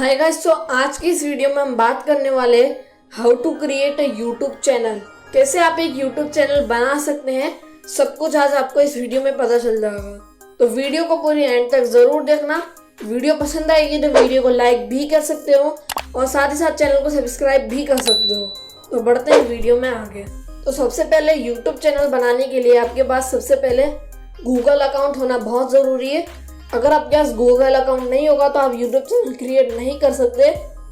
Hi guys, तो आज की इस वीडियो में हम बात करने वाले how to create a YouTube channel. कैसे आप एक यूट्यूब चैनल बना सकते हैं, सब कुछ आज आपको इस वीडियो में पता चल जाएगा। तो वीडियो को पूरी एंड तक जरूर देखना। वीडियो पसंद आएगी तो वीडियो को लाइक भी कर सकते हो और साथ ही साथ चैनल को सब्सक्राइब भी कर सकते हो। तो बढ़ते हैं वीडियो में आगे। तो सबसे पहले यूट्यूब चैनल बनाने के लिए आपके पास सबसे पहले गूगल अकाउंट होना बहुत ज़रूरी है। अगर आपके पास गूगल अकाउंट नहीं होगा तो आप यूट्यूब चैनल क्रिएट नहीं कर सकते।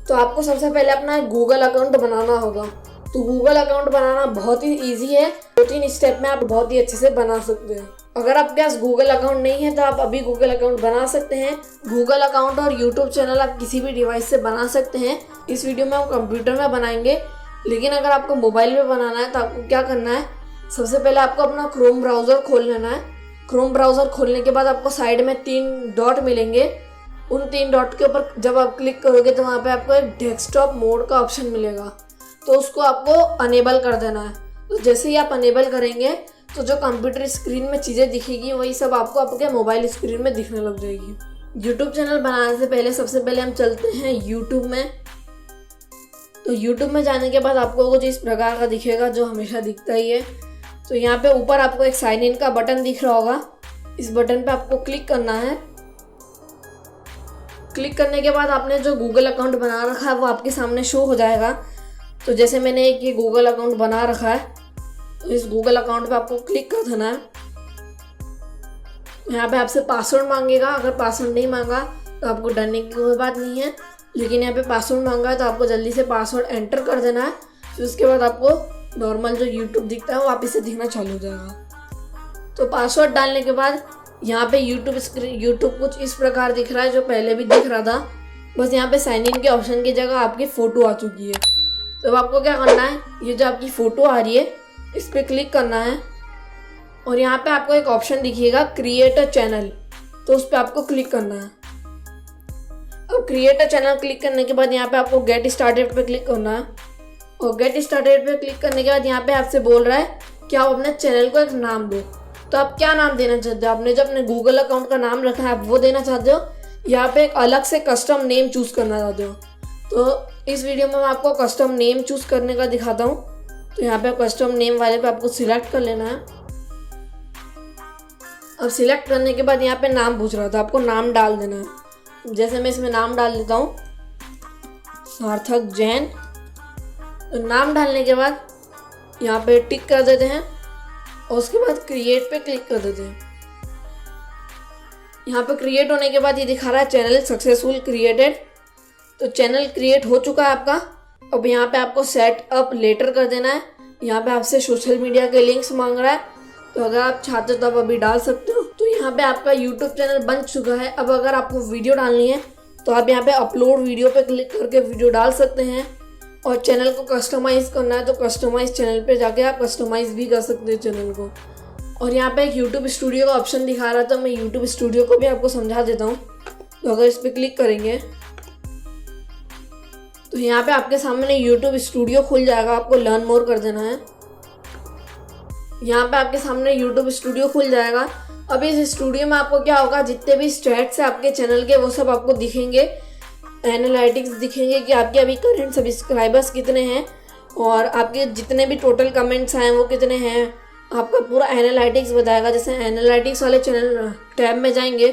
तो आपको सबसे पहले अपना एक गूगल अकाउंट बनाना होगा। तो गूगल अकाउंट बनाना बहुत ही ईजी है, 2-3 स्टेप में आप बहुत ही अच्छे से बना सकते हैं। अगर आपके पास गूगल अकाउंट नहीं है तो आप अभी गूगल अकाउंट बना सकते हैं। गूगल अकाउंट और यूट्यूब चैनल आप किसी भी डिवाइस से बना सकते हैं। इस वीडियो में हम कंप्यूटर में बनाएंगे, लेकिन अगर आपको मोबाइल में बनाना है तो आपको क्या करना है, सबसे पहले आपको अपना क्रोम ब्राउज़र खोल लेना है। क्रोम ब्राउज़र खोलने के बाद आपको साइड में 3 डॉट मिलेंगे। उन 3 डॉट के ऊपर जब आप क्लिक करोगे तो वहाँ पे आपको एक डेस्कटॉप मोड का ऑप्शन मिलेगा, तो उसको आपको अनेबल कर देना है। तो जैसे ही आप अनेबल करेंगे तो जो कंप्यूटर स्क्रीन में चीज़ें दिखेगी वही सब आपको आपके मोबाइल स्क्रीन में दिखने लग जाएगी। यूट्यूब चैनल बनाने से पहले सबसे पहले हम चलते हैं यूट्यूब में। तो यूट्यूब में जाने के बाद आपको कुछ इस प्रकार का दिखेगा जो हमेशा दिखता ही है। तो यहाँ पे ऊपर आपको एक साइन इन का बटन दिख रहा होगा, इस बटन पे आपको क्लिक करना है। क्लिक करने के बाद आपने जो गूगल अकाउंट बना रखा है वो आपके सामने शो हो जाएगा। तो जैसे मैंने एक ये गूगल अकाउंट बना रखा है, तो इस गूगल अकाउंट पे आपको क्लिक कर देना है। यहाँ पे आपसे पासवर्ड मांगेगा, अगर पासवर्ड नहीं मांगा तो आपको डरने की कोई बात नहीं है, लेकिन यहाँ पे पासवर्ड मांगा है तो आपको जल्दी से पासवर्ड एंटर कर देना है। फिर उसके बाद आपको नॉर्मल जो यूट्यूब दिखता है वो वापस से दिखना चालू हो जाएगा। तो पासवर्ड डालने के बाद यहाँ पे यूट्यूब कुछ इस प्रकार दिख रहा है जो पहले भी दिख रहा था, बस यहाँ पे साइन इन के ऑप्शन की जगह आपकी फ़ोटो आ चुकी है। तो आपको क्या करना है, ये जो आपकी फ़ोटो आ रही है इस पर क्लिक करना है और यहाँ पे आपको एक ऑप्शन दिखिएगा क्रिएट अ चैनल, तो उस पर आपको क्लिक करना है। अब क्रिएट अ चैनल क्लिक करने के बाद यहाँ पे आपको गेट स्टार्टेड पे क्लिक करना है और गेट स्टार्टेड पे क्लिक करने के बाद यहाँ पे आपसे बोल रहा है कि आप अपने चैनल को एक नाम दो। तो आप क्या नाम देना चाहते हो, आपने जो अपने गूगल अकाउंट का नाम रखा है आप वो देना चाहते हो, यहाँ पे एक अलग से कस्टम नेम चूज़ करना चाहते हो। तो इस वीडियो में मैं आपको कस्टम नेम चूज़ करने का दिखाता हूँ। तो यहाँ पे कस्टम नेम वाले पे आपको सिलेक्ट कर लेना है। अब सिलेक्ट करने के बाद यहाँ पे नाम पूछ रहा था, आपको नाम डाल देना है। जैसे मैं इसमें नाम डाल देता हूँ सार्थक जैन। तो नाम डालने के बाद यहाँ पे टिक कर देते हैं और उसके बाद क्रिएट पे क्लिक कर देते हैं। यहाँ पे क्रिएट होने के बाद ये दिखा रहा है चैनल सक्सेसफुल क्रिएटेड। तो चैनल क्रिएट हो चुका है आपका। अब यहाँ पे आपको सेट अप लेटर कर देना है। यहाँ पे आपसे सोशल मीडिया के लिंक्स मांग रहा है, तो अगर आप चाहते हो तो आप अभी डाल सकते हो। तो यहाँ पे आपका यूट्यूब चैनल बन चुका है। अब अगर आपको वीडियो डालनी है तो आप यहाँ पे अपलोड वीडियो पे क्लिक करके वीडियो डाल सकते हैं। और चैनल को कस्टमाइज़ करना है तो कस्टमाइज़ चैनल पे जाके आप कस्टमाइज़ भी कर सकते हैं चैनल को। और यहाँ पे एक यूट्यूब स्टूडियो का ऑप्शन दिखा रहा था, मैं यूट्यूब स्टूडियो को भी आपको समझा देता हूँ। तो अगर इस पर क्लिक करेंगे तो यहाँ पे आपके सामने यूट्यूब स्टूडियो खुल जाएगा, आपको लर्न मोर कर देना है। यहाँ पे आपके सामने यूट्यूब स्टूडियो खुल जाएगा। अब इस स्टूडियो में आपको क्या होगा, जितने भी स्टैट्स है आपके चैनल के वो सब आपको दिखेंगे। एनालिटिक्स दिखेंगे कि आपके अभी करंट सब्सक्राइबर्स कितने हैं और आपके जितने भी टोटल कमेंट्स आए वो कितने हैं, आपका पूरा एनालिटिक्स बताएगा। जैसे एनालिटिक्स वाले चैनल टैब में जाएंगे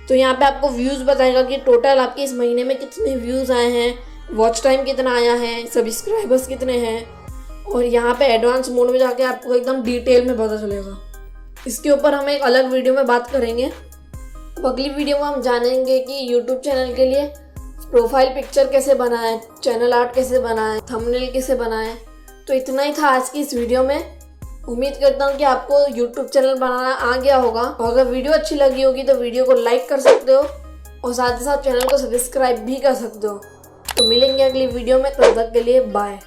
तो यहाँ पे आपको व्यूज़ बताएगा कि टोटल आपके इस महीने में कितने व्यूज़ आए हैं, वॉच टाइम कितना आया है, सब्सक्राइबर्स कितने हैं। और यहाँ पे एडवांस मोड में जाके आपको एकदम डिटेल में पता चलेगा। इसके ऊपर हम एक अलग वीडियो में बात करेंगे। अब अगली वीडियो में हम जानेंगे कि यूट्यूब चैनल के लिए प्रोफाइल पिक्चर कैसे बनाएं, चैनल आर्ट कैसे बनाएं, थंबनेल कैसे बनाएं। तो इतना ही था आज की इस वीडियो में। उम्मीद करता हूँ कि आपको यूट्यूब चैनल बनाना आ गया होगा। और अगर वीडियो अच्छी लगी होगी तो वीडियो को लाइक कर सकते हो और साथ ही साथ चैनल को सब्सक्राइब भी कर सकते हो। तो मिलेंगे अगली वीडियो में, तब तक के लिए बाय।